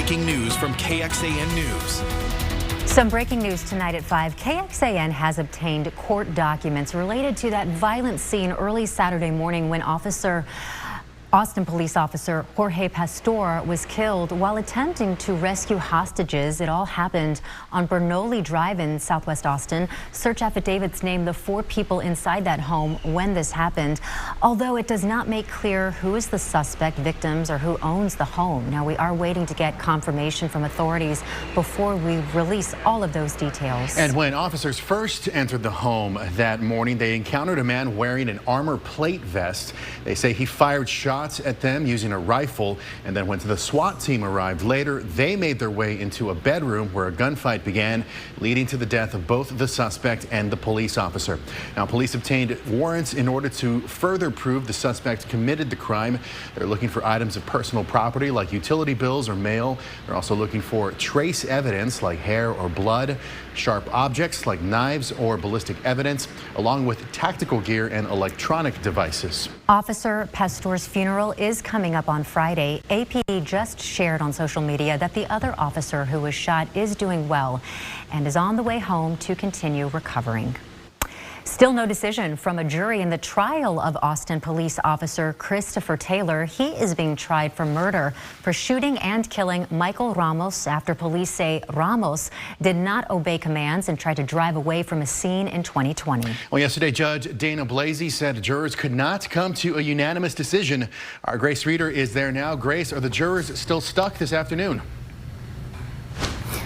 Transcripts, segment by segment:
breaking news from KXAN News. Some breaking news tonight at 5. KXAN has obtained court documents related to that violent scene early Saturday morning when Austin police officer Jorge Pastor was killed while attempting to rescue hostages. It all happened on Bernoulli Drive in Southwest Austin. Search affidavits name the 4 people inside that home when this happened, although it does not make clear who is the suspect, victims, or who owns the home. Now, we are waiting to get confirmation from authorities before we release all of those details. And when officers first entered the home that morning, they encountered a man wearing an armor plate vest. They say he fired shots at them using a rifle, and then when the SWAT team arrived later, they made their way into a bedroom where a gunfight began, leading to the death of both the suspect and the police officer. Now, police obtained warrants in order to further prove the suspect committed the crime. They're looking for items of personal property like utility bills or mail. They're also looking for trace evidence like hair or blood, sharp objects like knives or ballistic evidence, along with tactical gear and electronic devices. Officer Pastor's funeral is coming up on Friday. APD just shared on social media that the other officer who was shot is doing well and is on the way home to continue recovering. Still no decision from a jury in the trial of Austin police officer Christopher Taylor. He is being tried for murder for shooting and killing Michael Ramos after police say Ramos did not obey commands and tried to drive away from a scene in 2020. Well, yesterday, Judge Dana Blasey said jurors could not come to a unanimous decision. Our Grace Reader is there now. Grace, are the jurors still stuck this afternoon?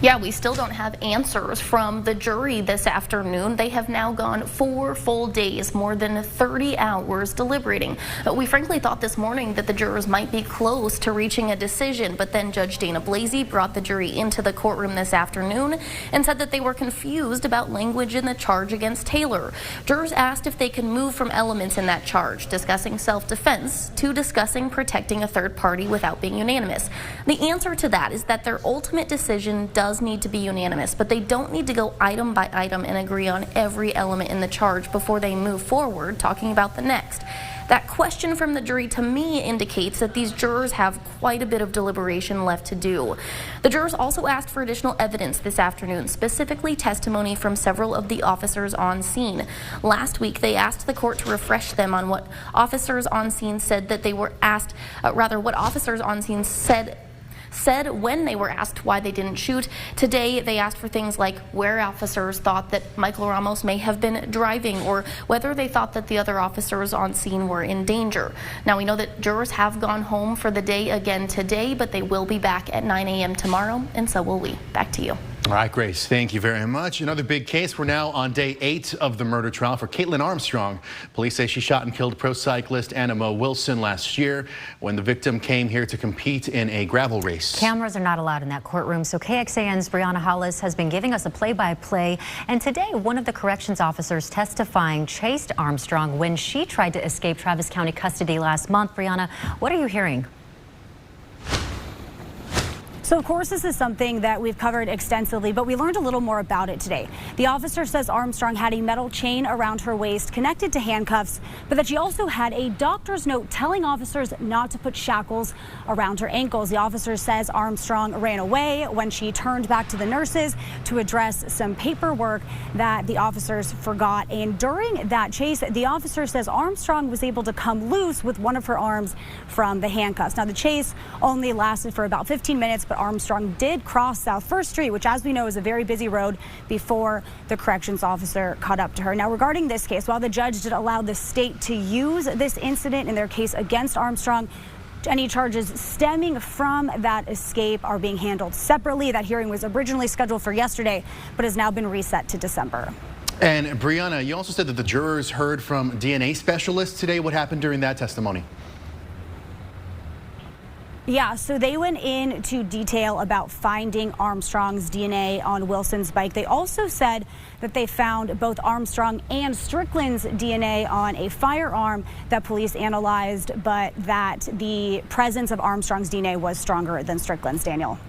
Yeah, we still don't have answers from the jury this afternoon. They have now gone 4 full days, more than 30 hours deliberating. We frankly thought this morning that the jurors might be close to reaching a decision, but then Judge Dana Blasey brought the jury into the courtroom this afternoon and said that they were confused about language in the charge against Taylor. Jurors asked if they could move from elements in that charge, discussing self-defense, to discussing protecting a third party without being unanimous. The answer to that is that their ultimate decision does need to be unanimous, but they don't need to go item by item and agree on every element in the charge before they move forward talking about the next. That question from the jury to me indicates that these jurors have quite a bit of deliberation left to do. The jurors also asked for additional evidence this afternoon, specifically testimony from several of the officers on scene. Last week, they asked the court to refresh them on what officers on scene said that they were asked, what officers on scene said when they were asked why they didn't shoot. Today, they asked for things like where officers thought that Michael Ramos may have been driving or whether they thought that the other officers on scene were in danger. Now, we know that jurors have gone home for the day again today, but they will be back at 9 a.m. tomorrow, and so will we. Back to you. All right, Grace, thank you very much. Another big case. We're now on day 8 of the murder trial for Caitlin Armstrong. Police say she shot and killed pro cyclist Anna Mo Wilson last year when the victim came here to compete in a gravel race. Cameras are not allowed in that courtroom, so KXAN's Brianna Hollis has been giving us a play-by-play. And today, one of the corrections officers testifying chased Armstrong when she tried to escape Travis County custody last month. Brianna, what are you hearing? So, of course, this is something that we've covered extensively, but we learned a little more about it today. The officer says Armstrong had a metal chain around her waist connected to handcuffs, but that she also had a doctor's note telling officers not to put shackles around her ankles. The officer says Armstrong ran away when she turned back to the nurses to address some paperwork that the officers forgot. And during that chase, the officer says Armstrong was able to come loose with one of her arms from the handcuffs. Now, the chase only lasted for about 15 minutes, but Armstrong did cross South 1st Street, which, as we know, is a very busy road, before the corrections officer caught up to her. Now, regarding this case, while the judge did allow the state to use this incident in their case against Armstrong, any charges stemming from that escape are being handled separately. That hearing was originally scheduled for yesterday, but has now been reset to December. And Brianna, you also said that the jurors heard from DNA specialists today. What happened during that testimony? Yeah, so they went into detail about finding Armstrong's DNA on Wilson's bike. They also said that they found both Armstrong and Strickland's DNA on a firearm that police analyzed, but that the presence of Armstrong's DNA was stronger than Strickland's, Daniel.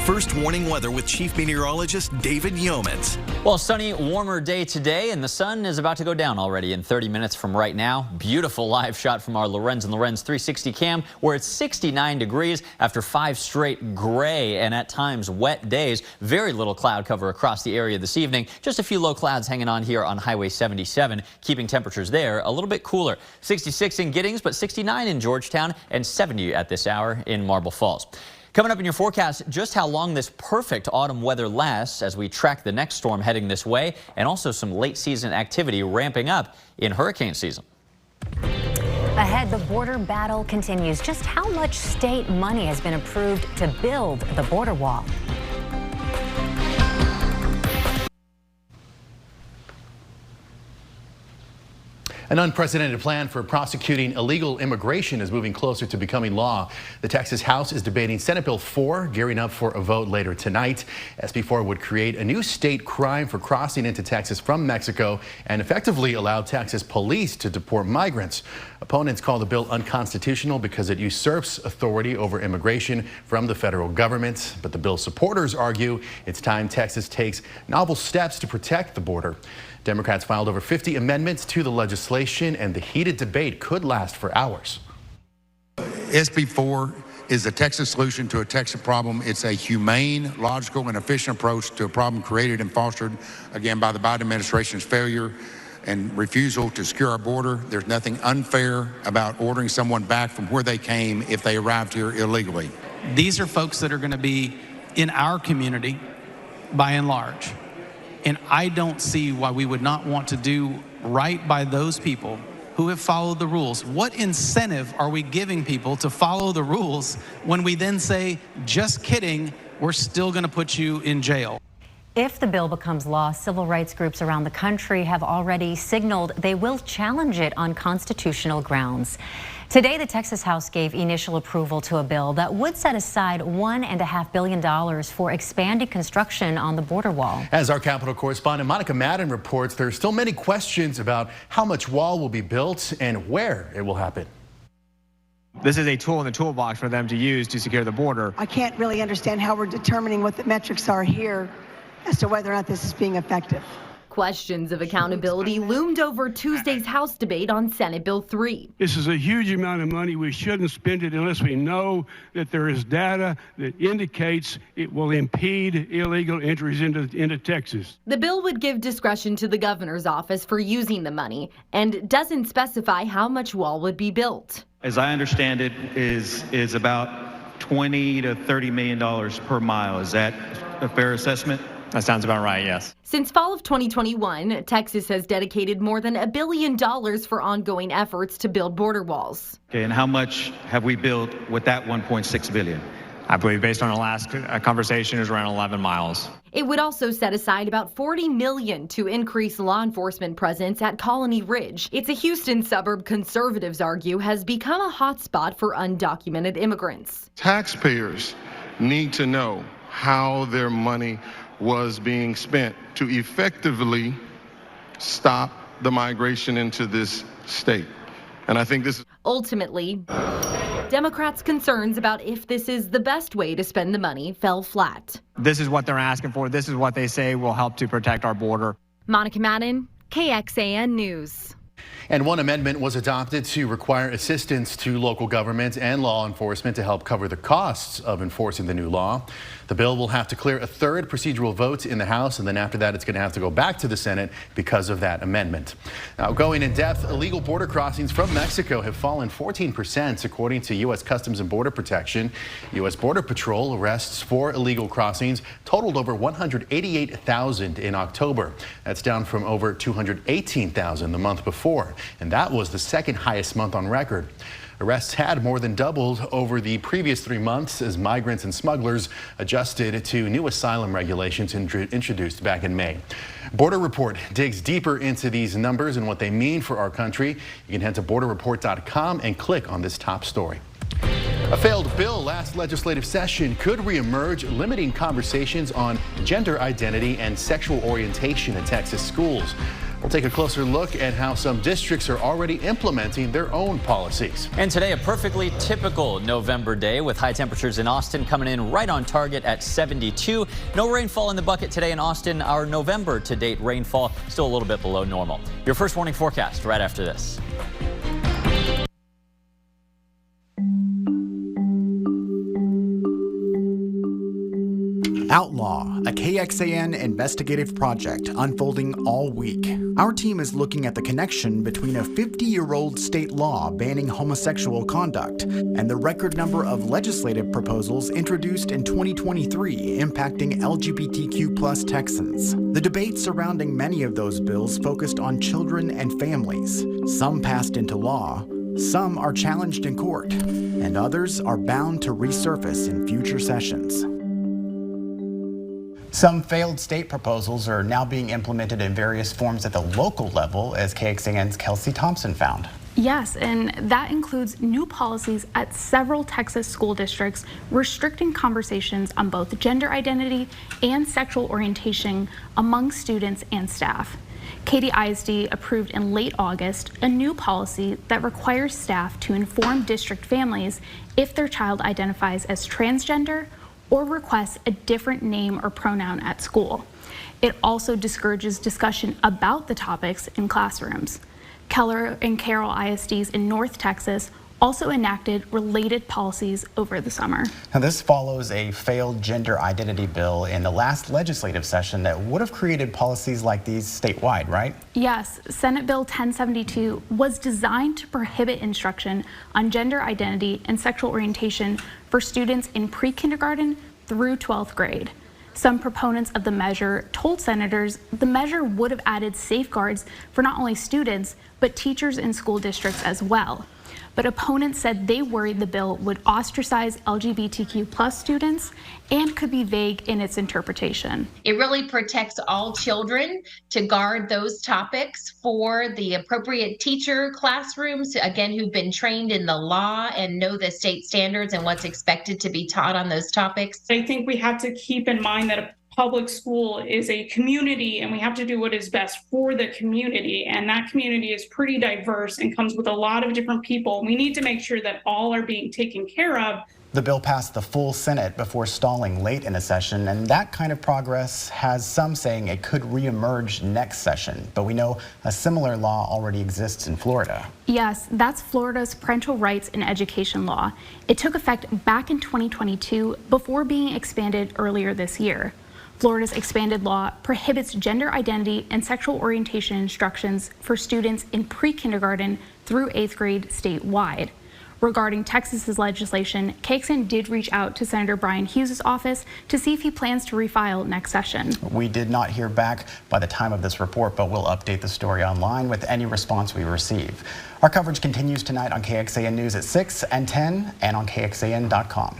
First warning weather with Chief Meteorologist David Yeomans. Well, sunny, warmer day today, and the sun is about to go down already in 30 minutes from right now. Beautiful live shot from our Lorenz and Lorenz 360 cam, where it's 69 degrees after 5 straight gray and at times wet days. Very little cloud cover across the area this evening. Just a few low clouds hanging on here on Highway 77, keeping temperatures there a little bit cooler. 66 in Giddings, but 69 in Georgetown and 70 at this hour in Marble Falls. Coming up in your forecast, just how long this perfect autumn weather lasts as we track the next storm heading this way, and also some late season activity ramping up in hurricane season. Ahead, the border battle continues. Just how much state money has been approved to build the border wall? An unprecedented plan for prosecuting illegal immigration is moving closer to becoming law. The Texas House is debating Senate Bill 4, gearing up for a vote later tonight. SB 4 would create a new state crime for crossing into Texas from Mexico and effectively allow Texas police to deport migrants. Opponents call the bill unconstitutional because it usurps authority over immigration from the federal government. But the bill's supporters argue it's time Texas takes novel steps to protect the border. Democrats filed over 50 amendments to the legislation, and the heated debate could last for hours. SB 4 is a Texas solution to a Texas problem. It's a humane, logical, and efficient approach to a problem created and fostered, again, by the Biden administration's failure and refusal to secure our border. There's nothing unfair about ordering someone back from where they came if they arrived here illegally. These are folks that are going to be in our community by and large. And I don't see why we would not want to do right by those people who have followed the rules. What incentive are we giving people to follow the rules when we then say, just kidding, we're still going to put you in jail? If the bill becomes law, civil rights groups around the country have already signaled they will challenge it on constitutional grounds. Today, the Texas House gave initial approval to a bill that would set aside $1.5 billion for expanding construction on the border wall. As our Capitol correspondent Monica Madden reports, there are still many questions about how much wall will be built and where it will happen. This is a tool in the toolbox for them to use to secure the border. I can't really understand how we're determining what the metrics are here as to whether or not this is being effective. Questions of accountability loomed over Tuesday's House debate on Senate Bill 3. This is a huge amount of money. We shouldn't spend it unless we know that there is data that indicates it will impede illegal entries into Texas. The bill would give discretion to the governor's office for using the money and doesn't specify how much wall would be built. As I understand it, is about $20 to $30 million per mile. Is that a fair assessment? That sounds about right, yes. Since fall of 2021, Texas has dedicated more than $1 billion for ongoing efforts to build border walls. Okay, and how much have we built with that $1.6 billion? I believe based on our last conversation is around 11 miles. It would also set aside about $40 million to increase law enforcement presence at Colony Ridge. It's a Houston suburb conservatives argue has become a hotspot for undocumented immigrants. Taxpayers need to know how their money was being spent to effectively stop the migration into this state. And I think this is ultimately, Democrats' concerns about if this is the best way to spend the money fell flat. This is what they're asking for. This is what they say will help to protect our border. Monica Madden, KXAN News. And one amendment was adopted to require assistance to local governments and law enforcement to help cover the costs of enforcing the new law. The bill will have to clear a third procedural vote in the House, and then after that, it's going to have to go back to the Senate because of that amendment. Now, going in depth, illegal border crossings from Mexico have fallen 14%, according to U.S. Customs and Border Protection. U.S. Border Patrol arrests for illegal crossings totaled over 188,000 in October. That's down from over 218,000 the month before, and that was the second highest month on record. Arrests had more than doubled over the previous 3 months as migrants and smugglers adjusted to new asylum regulations introduced back in May. Border Report digs deeper into these numbers and what they mean for our country. You can head to borderreport.com and click on this top story. A failed bill last legislative session could reemerge, limiting conversations on gender identity and sexual orientation in Texas schools. We'll take a closer look at how some districts are already implementing their own policies. And today, a perfectly typical November day with high temperatures in Austin coming in right on target at 72. No rainfall in the bucket today in Austin. Our November to date rainfall still a little bit below normal. Your first warning forecast right after this. Outlaw, a KXAN investigative project unfolding all week. Our team is looking at the connection between a 50-year-old state law banning homosexual conduct and the record number of legislative proposals introduced in 2023 impacting LGBTQ+ Texans. The debate surrounding many of those bills focused on children and families. Some passed into law, some are challenged in court, and others are bound to resurface in future sessions. Some failed state proposals are now being implemented in various forms at the local level, as KXAN's Kelsey Thompson found. Yes, and that includes new policies at several Texas school districts restricting conversations on both gender identity and sexual orientation among students and staff. Katy ISD approved in late August a new policy that requires staff to inform district families if their child identifies as transgender or requests a different name or pronoun at school. It also discourages discussion about the topics in classrooms. Keller and Carroll ISDs in North Texas also enacted related policies over the summer. Now, this follows a failed gender identity bill in the last legislative session that would have created policies like these statewide, right? Yes, Senate Bill 1072 was designed to prohibit instruction on gender identity and sexual orientation for students in pre-kindergarten through 12th grade. Some proponents of the measure told senators the measure would have added safeguards for not only students, but teachers in school districts as well. But opponents said they worried the bill would ostracize LGBTQ+ students and could be vague in its interpretation. It really protects all children to guard those topics for the appropriate teacher classrooms, again, who've been trained in the law and know the state standards and what's expected to be taught on those topics. I think we have to keep in mind that a public school is a community, and we have to do what is best for the community. And that community is pretty diverse and comes with a lot of different people. We need to make sure that all are being taken care of. The bill passed the full Senate before stalling late in the session, and that kind of progress has some saying it could reemerge next session. But we know a similar law already exists in Florida. Yes, that's Florida's parental rights in education law. It took effect back in 2022 before being expanded earlier this year. Florida's expanded law prohibits gender identity and sexual orientation instructions for students in pre-kindergarten through 8th grade statewide. Regarding Texas's legislation, KXAN did reach out to Senator Brian Hughes' office to see if he plans to refile next session. We did not hear back by the time of this report, but we'll update the story online with any response we receive. Our coverage continues tonight on KXAN News at 6 and 10 and on KXAN.com.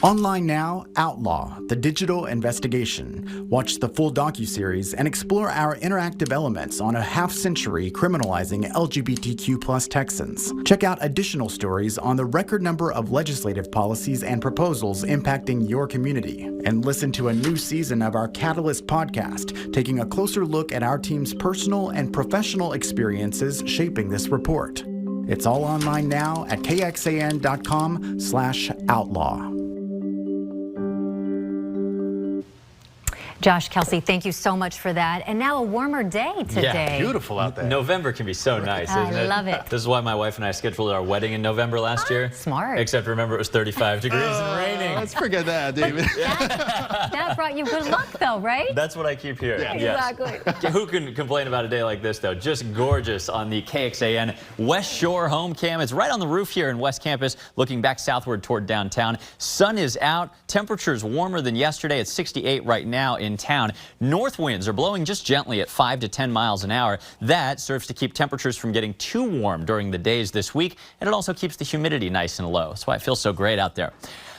Online now, Outlaw, the digital investigation. Watch the full docuseries and explore our interactive elements on a half-century criminalizing LGBTQ+ Texans. Check out additional stories on the record number of legislative policies and proposals impacting your community. And listen to a new season of our Catalyst podcast, taking a closer look at our team's personal and professional experiences shaping this report. It's all online now at kxan.com/outlaw. Josh, Kelsey, thank you so much for that. And now a warmer day today. Yeah, beautiful out there. November can be so nice, isn't it? I love it. This is why my wife and I scheduled our wedding in November last year. Smart. Except remember, it was 35 degrees and raining. Let's forget that, David. That brought you good luck, though, right? That's what I keep hearing. Yeah. Yes. Exactly. Who can complain about a day like this, though? Just gorgeous on the KXAN West Shore home cam. It's right on the roof here in West Campus, looking back southward toward downtown. Sun is out. Temperatures warmer than yesterday. It's 68 right now in town. North winds are blowing just gently at 5 to 10 miles an hour. That serves to keep temperatures from getting too warm during the days this week, and it also keeps the humidity nice and low. That's why it feels so great out there.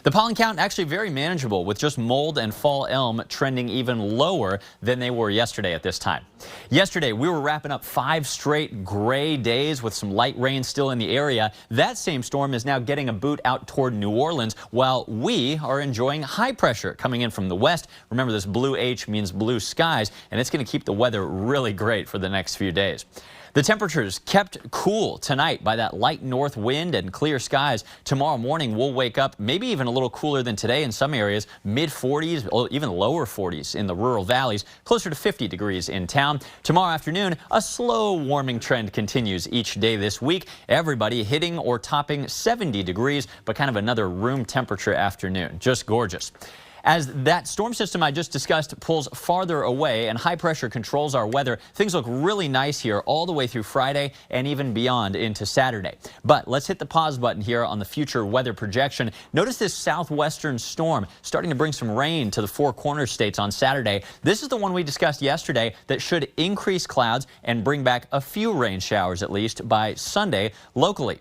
The pollen count actually very manageable, with just mold and fall elm trending even lower than they were yesterday at this time. Yesterday, we were wrapping up 5 straight gray days with some light rain still in the area. That same storm is now getting a boot out toward New Orleans, while we are enjoying high pressure coming in from the west. Remember, this blue H means blue skies, and it's going to keep the weather really great for the next few days. The temperatures kept cool tonight by that light north wind and clear skies. Tomorrow morning, we'll wake up maybe even a little cooler than today in some areas, mid-40s, or even lower 40s in the rural valleys, closer to 50 degrees in town. Tomorrow afternoon, a slow warming trend continues each day this week. Everybody hitting or topping 70 degrees, but kind of another room temperature afternoon. Just gorgeous. As that storm system I just discussed pulls farther away and high pressure controls our weather, things look really nice here all the way through Friday and even beyond into Saturday. But let's hit the pause button here on the future weather projection. Notice this southwestern storm starting to bring some rain to the Four Corners states on Saturday. This is the one we discussed yesterday that should increase clouds and bring back a few rain showers at least by Sunday locally.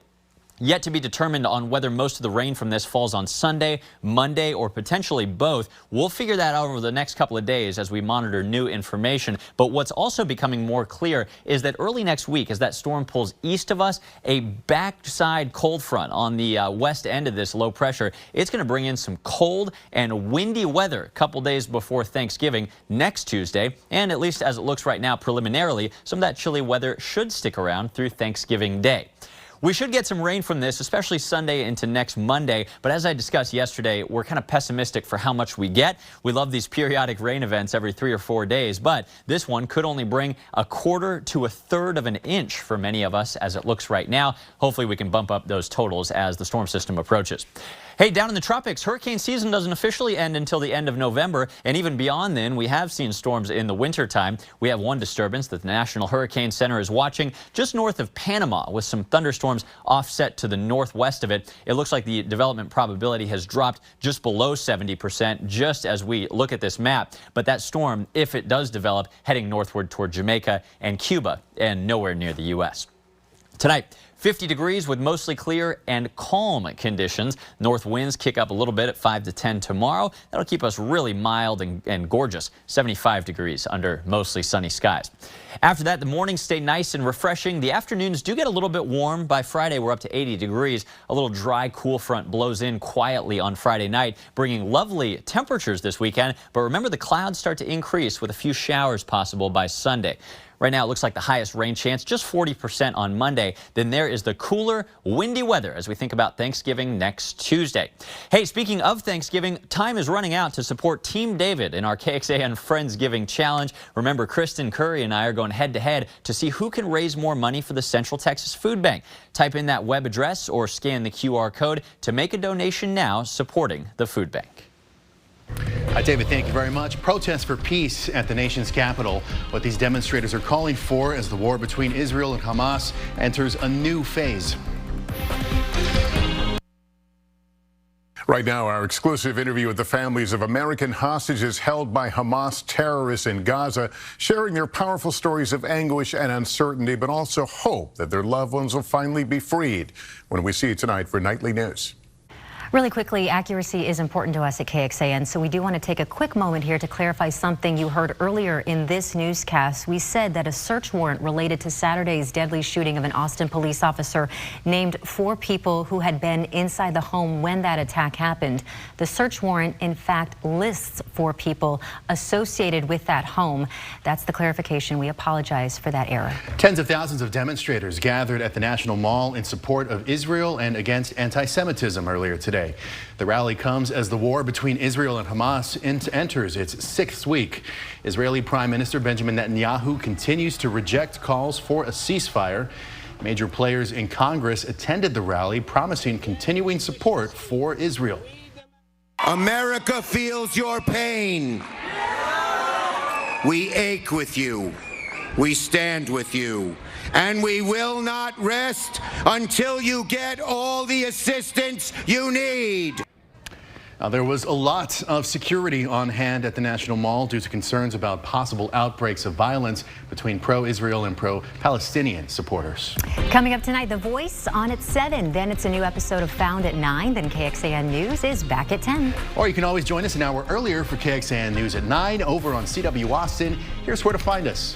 Yet to be determined on whether most of the rain from this falls on Sunday, Monday, or potentially both. We'll figure that out over the next couple of days as we monitor new information. But what's also becoming more clear is that early next week, as that storm pulls east of us, a backside cold front on the west end of this low pressure, it's going to bring in some cold and windy weather a couple days before Thanksgiving next Tuesday. And at least as it looks right now, preliminarily, some of that chilly weather should stick around through Thanksgiving Day. We should get some rain from this, especially Sunday into next Monday. But as I discussed yesterday, we're kind of pessimistic for how much we get. We love these periodic rain events every 3 or 4 days, but this one could only bring 1/4 to 1/3 of an inch for many of us as it looks right now. Hopefully we can bump up those totals as the storm system approaches. Hey, down in the tropics, hurricane season doesn't officially end until the end of November, and even beyond then, we have seen storms in the wintertime. We have one disturbance that the National Hurricane Center is watching just north of Panama, with some thunderstorms offset to the northwest of it. It looks like the development probability has dropped just below 70% just as we look at this map. But that storm, if it does develop, heading northward toward Jamaica and Cuba and nowhere near the U.S. Tonight, 50 degrees with mostly clear and calm conditions. North winds kick up a little bit at 5 to 10 tomorrow. That'll keep us really mild and gorgeous. 75 degrees under mostly sunny skies. After that, the mornings stay nice and refreshing. The afternoons do get a little bit warm. By Friday, we're up to 80 degrees. A little dry, cool front blows in quietly on Friday night, bringing lovely temperatures this weekend. But remember, the clouds start to increase with a few showers possible by Sunday. Right now, it looks like the highest rain chance, just 40% on Monday. Then there is the cooler, windy weather as we think about Thanksgiving next Tuesday. Hey, speaking of Thanksgiving, time is running out to support Team David in our KXAN Friendsgiving Challenge. Remember, Kristen Curry and I are going head-to-head to see who can raise more money for the Central Texas Food Bank. Type in that web address or scan the QR code to make a donation now supporting the food bank. Hi, David, thank you very much. Protests for peace at the nation's capital. What these demonstrators are calling for as the war between Israel and Hamas enters a new phase. Right now, our exclusive interview with the families of American hostages held by Hamas terrorists in Gaza, sharing their powerful stories of anguish and uncertainty, but also hope that their loved ones will finally be freed. When we see you tonight for Nightly News. Really quickly, accuracy is important to us at KXAN, so we do want to take a quick moment here to clarify something you heard earlier in this newscast. We said that a search warrant related to Saturday's deadly shooting of an Austin police officer named 4 people who had been inside the home when that attack happened. The search warrant, in fact, lists 4 people associated with that home. That's the clarification. We apologize for that error. Tens of thousands of demonstrators gathered at the National Mall in support of Israel and against anti-Semitism earlier today. The rally comes as the war between Israel and Hamas enters its 6th week. Israeli Prime Minister Benjamin Netanyahu continues to reject calls for a ceasefire. Major players in Congress attended the rally, promising continuing support for Israel. America feels your pain. We ache with you. We stand with you. And we will not rest until you get all the assistance you need. There was a lot of security on hand at the National Mall due to concerns about possible outbreaks of violence between pro-Israel and pro-Palestinian supporters. Coming up tonight, The Voice on at 7. Then it's a new episode of Found at 9. Then KXAN News is back at 10. Or you can always join us an hour earlier for KXAN News at 9 over on CW Austin. Here's where to find us.